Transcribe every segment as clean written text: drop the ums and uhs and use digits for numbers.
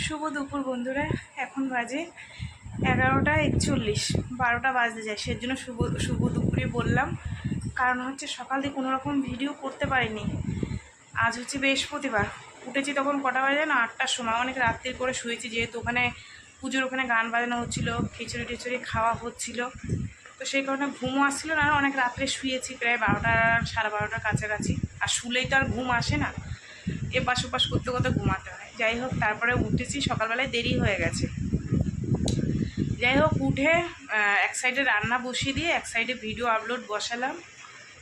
শুভ দুপুর বন্ধুরা। এখন বাজে 11টা 41, 12টা বাজতে যায়। সেজন্য শুভ শুভ দুপুরে বললাম, কারণ হচ্ছে সকাল দিয়ে কোনো রকম ভিডিও করতে পারিনি। আজ হচ্ছে বৃহস্পতিবার, উঠেছি তখন কটা বাজে না, 8টার সময়। অনেক রাত্রির করে শুয়েছি, যেহেতু ওখানে পুজোর ওখানে গান বাজানো হচ্ছিলো, খিচুড়ি টিচুড়ি খাওয়া হচ্ছিলো, তো সেই কারণে ঘুমও আসছিলো না। আর অনেক রাত্রে শুয়েছি, প্রায় 12টা 12:30টার কাছাকাছি। আর শুলেই তো আর ঘুম আসে না, এপাশ ওপাশ করতে করতে ঘুমাতে হয়। যাই হোক, তারপরে উঠেছি, সকালবেলায় দেরি হয়ে গেছে। যাই হোক, উঠে এক সাইডে রান্না বসিয়ে দিয়ে এক সাইডে ভিডিও আপলোড বসালাম।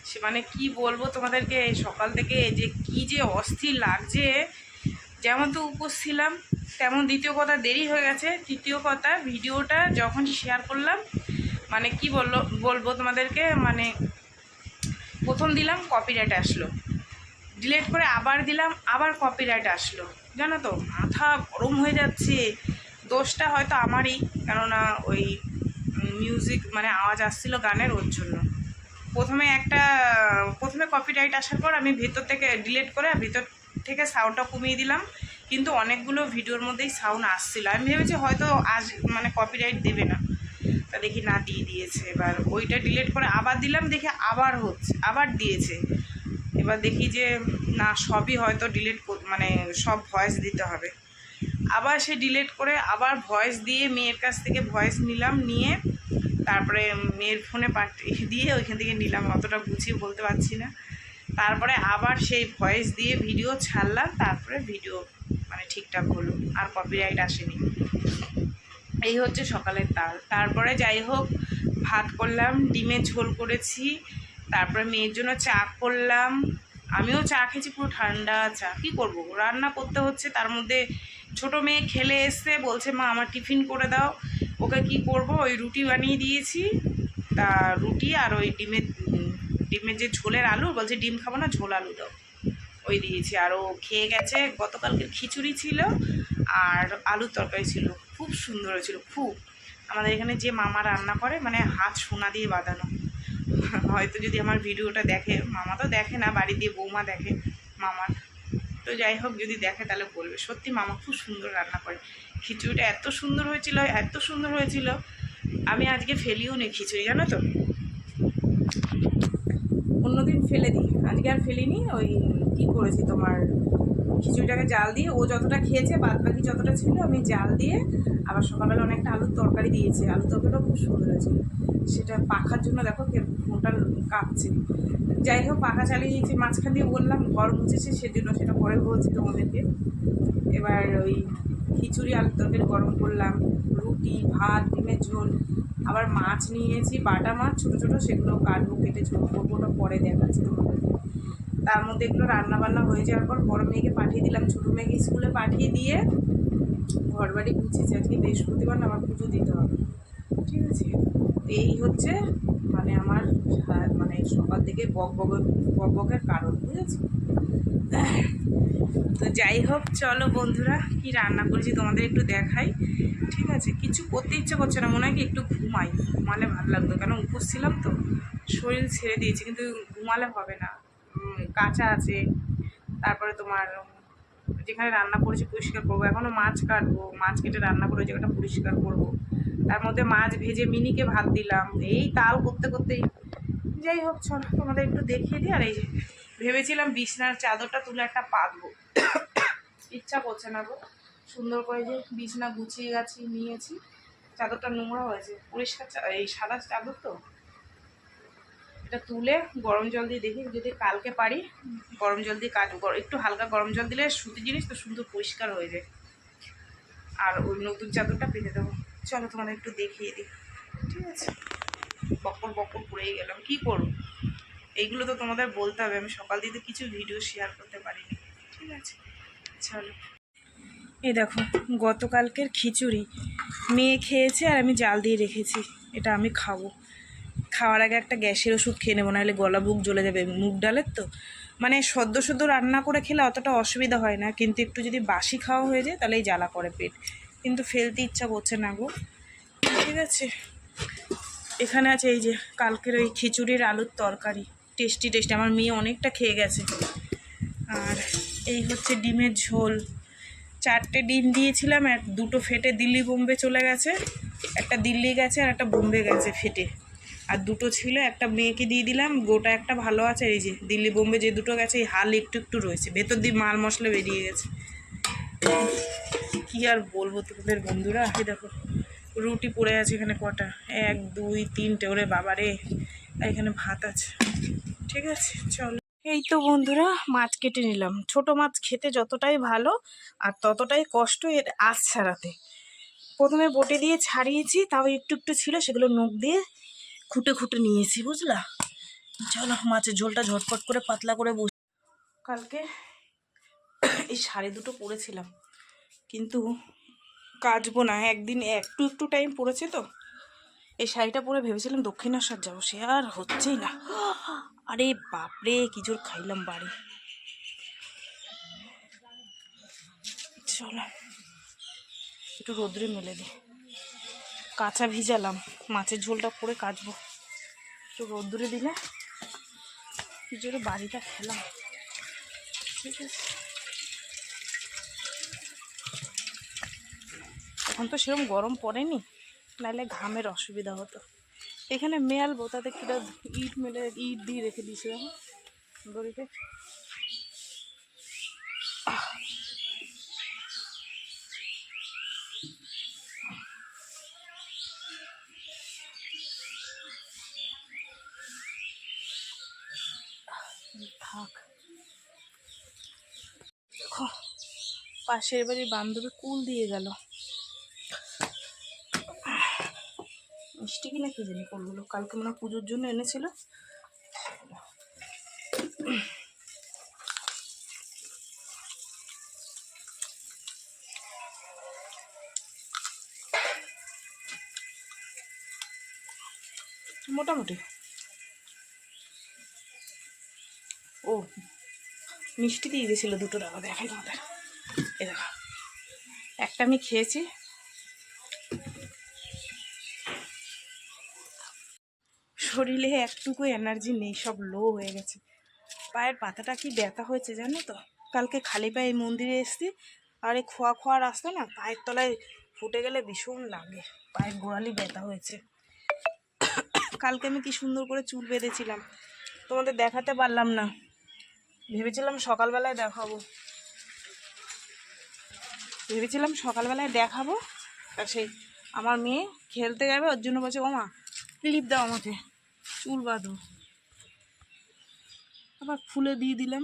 সে মানে কি বলবো তোমাদেরকে, সকাল থেকে যে কি যে অস্থির লাগছে। যেমন তো উপোস ছিলাম, তেমন দ্বিতীয় কথা দেরি হয়ে গেছে, তৃতীয় কথা ভিডিওটা যখন শেয়ার করলাম, মানে কি বলবো তোমাদেরকে, মানে প্রথম দিলাম কপিরাইট আসলো, ডিলিট করে আবার দিলাম, আবার কপিরাইট আসলো। জানো তো, মাথা গরম হয়ে যাচ্ছে। দোষটা হয়তো আমারই, কেননা ওই মিউজিক মানে আওয়াজ আসছিলো গানের, ওর জন্য। প্রথমে কপিরাইট আসার পর আমি ভেতর থেকে ডিলিট করে ভেতর থেকে সাউন্ডটা কমিয়ে দিলাম, কিন্তু অনেকগুলো ভিডিওর মধ্যেই সাউন্ড আসছিলো। আমি ভেবেছি হয়তো আজ মানে কপিরাইট দেবে না, তা দেখি না, দিয়ে দিয়েছে। এবার ওইটা ডিলিট করে আবার দিলাম, দেখি আবার হচ্ছে, আবার দিয়েছে। এবার দেখি যে না, সবই হয়তো ডিলিট মানে সব ভয়েস দিতে হবে। আবার সে ডিলিট করে আবার ভয়েস দিয়ে মেয়ের কাছ থেকে ভয়েস নিলাম, নিয়ে তারপরে মেয়ের ফোনে পাঠিয়ে দিয়ে ওইখান থেকে নিলাম, অতটা গুছিয়ে বলতে পারছি না। তারপরে আবার সেই ভয়েস দিয়ে ভিডিও ছাড়লাম, তারপরে ভিডিও মানে ঠিকঠাক হলো, আর কপিরাইট আসেনি। এই হচ্ছে সকালের তারপরে যাই হোক, ভাত করলাম, ডিমের ঝোল করেছি, তারপরে মেয়ের জন্য চা করলাম। আমিও চা খেয়েছি, পুরো ঠান্ডা চা। কী করবো, রান্না করতে হচ্ছে। তার মধ্যে ছোটো মেয়ে খেলে এসে বলছে, মা আমার টিফিন করে দাও। ওকে কি করব, ওই রুটি বানিয়ে দিয়েছি। তা রুটি আর ওই ডিমের যে ঝোলের আলু, বলছে ডিম খাবো না, ঝোল আলু দাও, ওই দিয়েছি। আর ও খেয়ে গেছে। গতকালকের খিচুড়ি ছিল আর আলুর তরকারি ছিল, খুব সুন্দর হয়েছিল, খুব। আমাদের এখানে যে মামা রান্না করে, মানে হাত সোনা দিয়ে বাঁধানো। হয়তো যদি আমার ভিডিওটা দেখে, মামা তো দেখে না, বাড়ি দিয়ে বৌমা দেখে মামার, তো যাই হোক যদি দেখে তাহলে বলবে, সত্যি মামা খুব সুন্দর রান্না করে। খিচুড়িটা এত সুন্দর হয়েছিল, এত সুন্দর হয়েছিল, আমি আজকে ফেলিও নি খিচুড়ি, জানো তো। অন্যদিন ফেলে দিই, আজকে আর ফেলিনি। ওই কী করেছি, তোমার খিচুড়িটাকে জাল দিয়ে, ও যতটা খেয়েছে বাদ বাকি যতটা ছিল আমি জাল দিয়ে, আবার সকালবেলা অনেকটা আলুর তরকারি দিয়েছে। আলুর তরকারিটাও খুব সুন্দর হয়েছে। সেটা পাখার জন্য দেখো ফোনটা কাঁপছে। যাই হোক, পাখা চালিয়ে দিয়েছি, মাঝখান দিয়ে বললাম ঘর মুছেছে, সেজন্য সেটা পরে বলছি তোমাদেরকে। এবার ওই খিচুড়ি আলুর তরকারি গরম করলাম, রুটি, ভাত, ডিমের ঝোল, আবার মাছ নিয়েছি, বাটা মাছ ছোটো ছোটো, সেগুলো কাটবো, কেটে ঝোল করবো, ওটা পরে দেখাচ্ছি তোমাদেরকে। তার মধ্যে এগুলো রান্নাবান্না হয়ে যাওয়ার পর বড় মেয়েকে পাঠিয়ে দিলাম, ছোটো মেয়েকে স্কুলে পাঠিয়ে দিয়ে ঘর বাড়ি গুছিয়েছি। আজকে বৃহস্পতিবার না, আমার পুজো দিতে হবে, ঠিক আছে। এই হচ্ছে মানে আমার মানে সকাল থেকে বকের কারণ, বুঝেছি। তো যাই হোক, চলো বন্ধুরা, কি রান্না করেছি তোমাদের একটু দেখাই, ঠিক আছে। কিছু করতে ইচ্ছে করছে না, মনে হয় কি একটু ঘুমালে ভালো লাগতো, কেন উপোস ছিলাম তো, শরীর ছেড়ে দিয়েছি, কিন্তু ঘুমালে হবে না, কাঁচা আছে। তারপরে তোমার যেখানে রান্না করেছি পরিষ্কার করবো, এখনও মাছ কাটবো, মাছ কেটে রান্না করে জায়গাটা পরিষ্কার করবো। তার মধ্যে মাছ ভেজে মিনিকে ভাত দিলাম, এই তাল করতে করতেই। যাই হোক, চলো তোমাদের একটু দেখিয়ে দিই। আর এই যে ভেবেছিলাম বিছনার চাদরটা তুলে একটা পাতবো, ইচ্ছা করছে না গো। সুন্দর করে যে বিছনা গুছিয়ে নিয়েছি, চাদরটা নোংরা হয়েছে, পরিষ্কার এই সাদা চাদর তো, এটা তুলে গরম জল দিয়ে দেখি যদি কালকে পারি গরম জল দিয়ে কাচবো। একটু হালকা গরম জল দিলে সুতি জিনিস তো সুন্দর পরিষ্কার হয়ে যায়। আর ওই নতুন চাদরটা পেতে দেবো। চলো তোমাদের একটু দেখিয়ে দিই, ঠিক আছে। বকর করেই গেলাম, কী করব, এইগুলো তো তোমাদের বলতে হবে। আমি সকাল দিয়ে কিছু ভিডিও শেয়ার করতে পারিনি, ঠিক আছে। চলো, এই দেখো গতকালকের খিচুড়ি মেয়ে খেয়েছে, আর আমি জাল দিয়ে রেখেছি, এটা আমি খাবো। খাওয়ার আগে একটা গ্যাসের ওষুধ খেয়ে নেবো, নাহলে গলা বুক জ্বলে যাবে। মুগ ডালের তো মানে সদ্য রান্না করে খেলে অতটা অসুবিধা হয় না, কিন্তু একটু যদি বাসি খাওয়া হয়ে যায় তাহলেই জ্বালা করে পেট, কিন্তু ফেলতে ইচ্ছা করছে না গো, ঠিক আছে। এখানে আছে এই যে কালকের ওই খিচুড়ির আলুর তরকারি, টেস্টি, আমার মেয়ে অনেকটা খেয়ে গেছে। আর এই হচ্ছে ডিমের ঝোল, 4টে ডিম দিয়েছিলাম, আর 2টো ফেটে দিল্লি বোম্বে চলে গেছে, একটা দিল্লি গেছে আর একটা বোম্বে গেছে ফেটে, আর 2টো ছিল, একটা মেয়েকে দিয়ে দিলাম, গোটা একটা ভালো আছে। এই যে দিল্লি বোম্বে যে 2টো গেছে, এই হাল একটু একটু রয়েছে, ভেতর দিয়ে মাল মশলা বেরিয়ে গেছে। কি আর বলবো তোমাদের বন্ধুরা, এই দেখো রুটি পড়ে আছে এখানে কটা, 1 2 3টে, ওরে বাবারে, আর এখানে ভাত আছে। ঠিক আছে চলো, এই তো বন্ধুরা মাছ কেটে নিলাম। ছোট মাছ খেতে যতটাই ভালো আর ততটাই কষ্ট এর আঁশ ছাড়াতে। প্রথমে বটি দিয়ে ছাড়িয়েছি, তাও একটু একটু ছিল, সেগুলো নখ দিয়ে খুঁটে খুঁটে নিয়েছি, বুঝলা। চলো মাছের ঝোলটা ঝটপট করে পাতলা করে বসে। কালকে এই শাড়ি 2টো পরেছিলাম, কিন্তু কাচবো না, একদিন একটু একটু টাইম পড়েছে তো। এই শাড়িটা পরে ভেবেছিলাম দক্ষিণেশ্বর যাবো, সে আর হচ্ছেই না। আরে বাপরে কি জোর খাইলাম বাড়ি। চলো একটু রোদ্রে মেলে দিই, কাঁচা ভিজালাম, মাছের ঝোলটা করে কাচবো, একটু রোদ্দুরে দিলে কি জোরে বাড়িটা খেলাম। ঠিক আছে, এখন তো সেরকম গরম পড়েনি, নাহলে ঘামের অসুবিধা হতো। এখানে মেয়ালবো, তাতে কিটা ইট মেলে ইট দিয়ে রেখে দিয়েছিলাম দড়িতে। থাক, দেখো পাশের বাড়ির বান্ধবী কুল দিয়ে গেল, মিষ্টি কিনা কি জানি কুলগুলো, কালকে মনে হয় পুজোর জন্য এনেছিল। মোটামুটি ও মিষ্টি দিয়ে গেছিল 2টো টাকা, দেখাই তোমাদের। এই দেখো একটা আমি খেয়েছি, শরীরে একটুকু এনার্জি নেই, সব লো হয়ে গেছে। পায়ের পাতাটা কি ব্যথা হয়েছে জানো তো, কালকে খালি পায়ে মন্দিরে এসছি, আর এই খোয়া খোয়া রাস্তা না, পায়ের তলায় ফুটে গেলে ভীষণ লাগে, পায়ের গোড়ালি ব্যথা হয়েছে। কালকে আমি কি সুন্দর করে চুল বেঁধেছিলাম, তোমাদের দেখাতে পারলাম না, ভেবেছিলাম সকালবেলায় দেখাবো, আর সেই আমার মেয়ে খেলতে যাবে, ওর জন্য বলছে ও মা ক্লিপ দাও আমাকে, চুল বাঁধো, আবার খুলে দিয়ে দিলাম,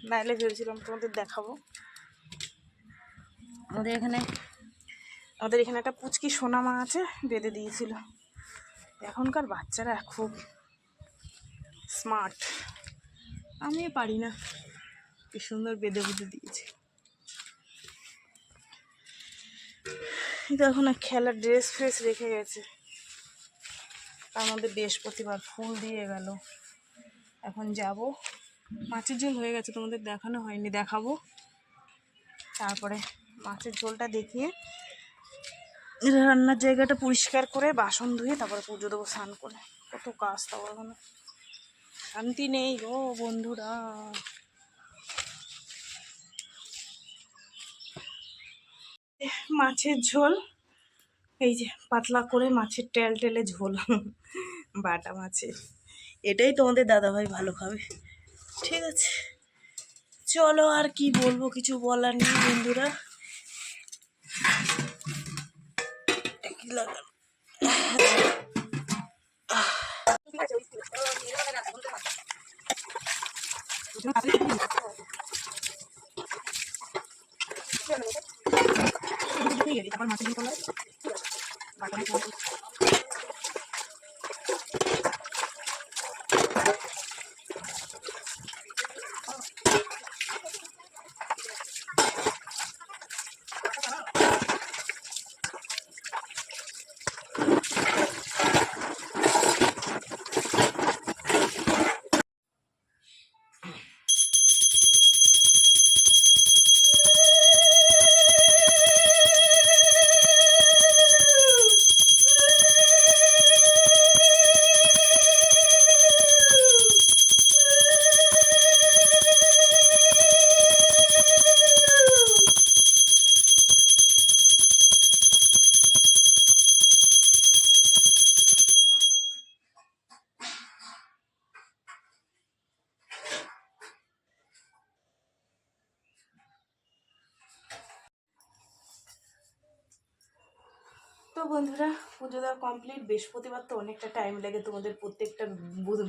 নাইলে ভেবেছিলাম তোমাদের দেখাবো। আমাদের এখানে একটা পুচকি সোনা মা আছে, বেঁধে দিয়েছিল। এখনকার বাচ্চারা খুব স্মার্ট, আমি পারি না, কি সুন্দর বেঁধে বুঝে দিয়েছে। দেখো না খেলার ড্রেস ফ্রেস রেখে গেছে, তার মধ্যে বৃহস্পতিবার ফুল দিয়ে গেল। এখন যাব, মাছের ঝোল হয়ে গেছে, তোমাদের দেখানো হয়নি, দেখাবো। তারপরে মাছের ঝোলটা দেখিয়ে রান্নার জায়গাটা পরিষ্কার করে বাসন ধুয়ে তারপরে পুজো দেবো স্নান করে। কত কাজ, তারপর এখন শান্তি নেই গো বন্ধুরা। মাছের ঝোল, এই যে পাতলা করে মাছের টেলে ঝোল, বাটা মাছের, এটাই তোমাদের দাদাভাই ভালো খাবে। ঠিক আছে চলো, আর কি বলবো, কিছু বলার নেই বন্ধুরা। বন্ধুরা, পুজো দেওয়া কমপ্লিট। বৃহস্পতিবার তো অনেকটা টাইম লাগে, তোমাদের প্রত্যেকটা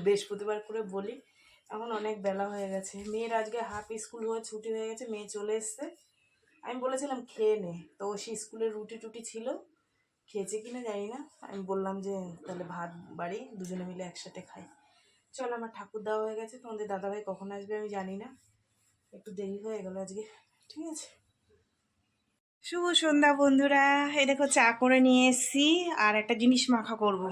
বৃহস্পতিবার করে বলি। এখন অনেক বেলা হয়ে গেছে। মেয়ের আজকে হাফ স্কুল হয়ে ছুটি হয়ে গেছে, মেয়ে চলে এসছে। আমি বলেছিলাম খেয়ে নে, তো সে স্কুলের রুটি টুটি ছিল, খেয়েছে কিনা জানি না। আমি বললাম যে তাহলে ভাত বাড়ি, দুজনে মিলে একসাথে খাই। চলো, আমার ঠাকুর দেওয়া হয়ে গেছে। তোমাদের দাদাভাই কখন আসবে আমি জানি না, একটু দেরি হয়ে গেল আজকে। ঠিক আছে, শুভ সন্ধ্যা বন্ধুরা। এই দেখো চা করে নিয়ে এসছি, আর একটা জিনিস মাখা করব।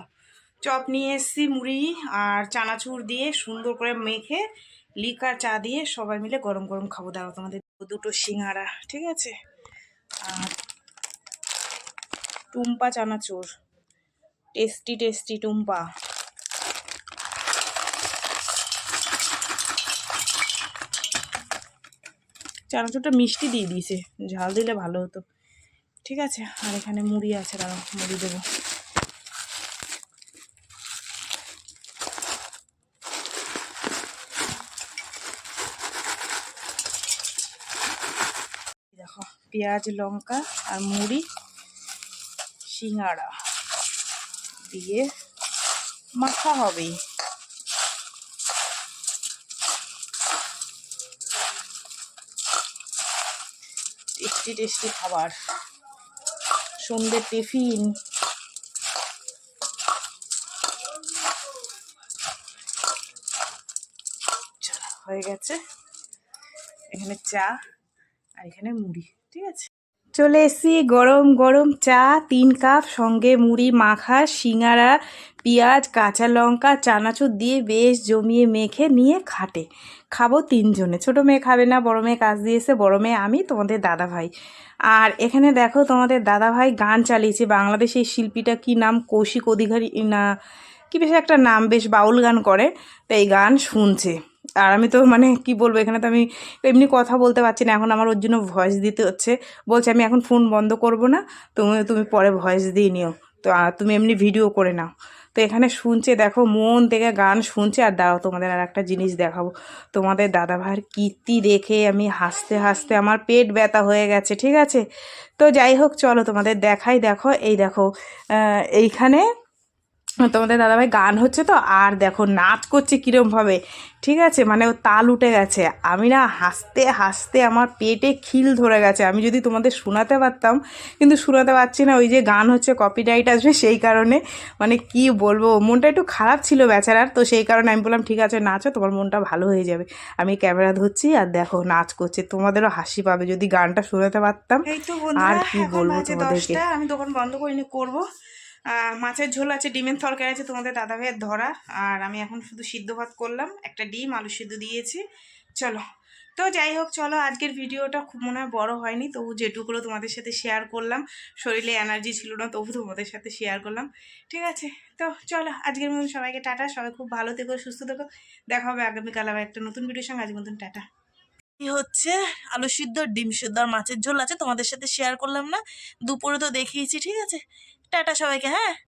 চপ নিয়ে এসছি, মুড়ি আর চানাচুর দিয়ে সুন্দর করে মেখে লিকার চা দিয়ে সবাই মিলে গরম গরম খাবো। দাও তোমাদের দুটো সিঙ্গারা, ঠিক আছে, আর টুম্পা চানাচুর, টেস্টি টেস্টি টুম্পা। চানাচুরটা মিষ্টি দিয়ে দিয়েছে, ঝাল দিলে ভালো হতো। ঠিক আছে, আর এখানে মুড়ি আছে, দাঁড়াও মুড়ি দেবো। দেখো, পেঁয়াজ লঙ্কা আর মুড়ি সিঙ্গাড়া দিয়ে মাখা হবে। টেস্টি টেস্টি খাবার, সন্ধ্যের টিফিন। চলো, হয়ে গেছে। এখানে চা আর এখানে মুড়ি, ঠিক আছে। চলে এসছি, গরম গরম চা 3 কাপ, সঙ্গে মুড়ি মাখা, সিঙ্গারা, পেঁয়াজ, কাঁচা লঙ্কা, চানাচুর দিয়ে বেশ জমিয়ে মেখে নিয়ে খাবো 3 জনে। ছোটো মেয়ে খাবে না, বড় মেয়ে কাজ দিয়েছে, বড় মেয়ে আমি, তোমাদের দাদা ভাই। আর এখানে দেখো তোমাদের দাদা ভাই গান চালিয়েছে। বাংলাদেশের শিল্পীটা কি নাম, কৌশিক অধিকারী না কি, বেশ একটা নাম, বেশ বাউল গান করে, তো এই গান শুনছে। আর আমি তো মানে কি বলবো, এখানে তো আমি এমনি কথা বলতে পারছি না, এখন আমার ওর জন্য ভয়েস দিতে হচ্ছে। বলছে আমি এখন ফোন বন্ধ করব না, তুমি পরে ভয়েস দিয়ে নিও, তো তুমি এমনি ভিডিও করে নাও। তো এখানে শুনছে, দেখো মন থেকে গান শুনছে। আর দাঁড়াও তোমাদের আর একটা জিনিস দেখাবো। তোমাদের দাদাভাইয়ের কীর্তি দেখে আমি হাসতে হাসতে আমার পেট ব্যথা হয়ে গেছে, ঠিক আছে। তো যাই হোক, চলো তোমাদের দেখাই। দেখো, এই দেখো, এইখানে তোমাদের দাদাভাই গান হচ্ছে তো, আর দেখো নাচ করছে কীরমভাবে, ঠিক আছে, মানে ও তাল উঠে গেছে। আমি না হাসতে হাসতে আমার পেটে খিল ধরে গেছে। আমি যদি তোমাদের শোনাতে পারতাম, কিন্তু শোনাতে পারছি না, ওই যে গান হচ্ছে, কপিরাইট আসবে, সেই কারণে। মানে কি বলবো, মনটা একটু খারাপ ছিল বেচারার, তো সেই কারণে আমি বললাম ঠিক আছে নাচো, তোমার মনটা ভালো হয়ে যাবে। আমি ক্যামেরা ধরছি আর দেখো নাচ করছে, তোমাদেরও হাসি পাবে যদি গানটা শোনাতে পারতাম। এই তো বন্ধুরা, আর কি বলবো তোমাদেরকে, আমি দোকান বন্ধ করিনি, করবো। মাছের ঝোল আছে, ডিমের তরকারি আছে তোমাদের দাদা ভাইয়ের ধরা, আর আমি এখন শুধু সিদ্ধ ভাত করলাম, একটা ডিম আলু সিদ্ধ দিয়েছি। চলো, তো যাই হোক, চলো আজকের ভিডিওটা খুব মনে হয় বড়ো হয়নি, তবু যেটুকুলো তোমাদের সাথে শেয়ার করলাম। শরীরে এনার্জি ছিল না, তবু তোমাদের সাথে শেয়ার করলাম, ঠিক আছে। তো চলো, আজকের মতন সবাইকে টাটা, সবাই খুব ভালো থেকো, সুস্থ থেকো। দেখা হবে আগামীকাল আবার একটা নতুন ভিডিওর সঙ্গে। আজকের মতন টাটা। কি হচ্ছে, আলু সিদ্ধ, ডিম সিদ্ধ আর মাছের ঝোল আছে, তোমাদের সাথে শেয়ার করলাম না, দুপুরে তো দেখিয়েছি, ঠিক আছে। টাটা সবাইকে, হ্যাঁ।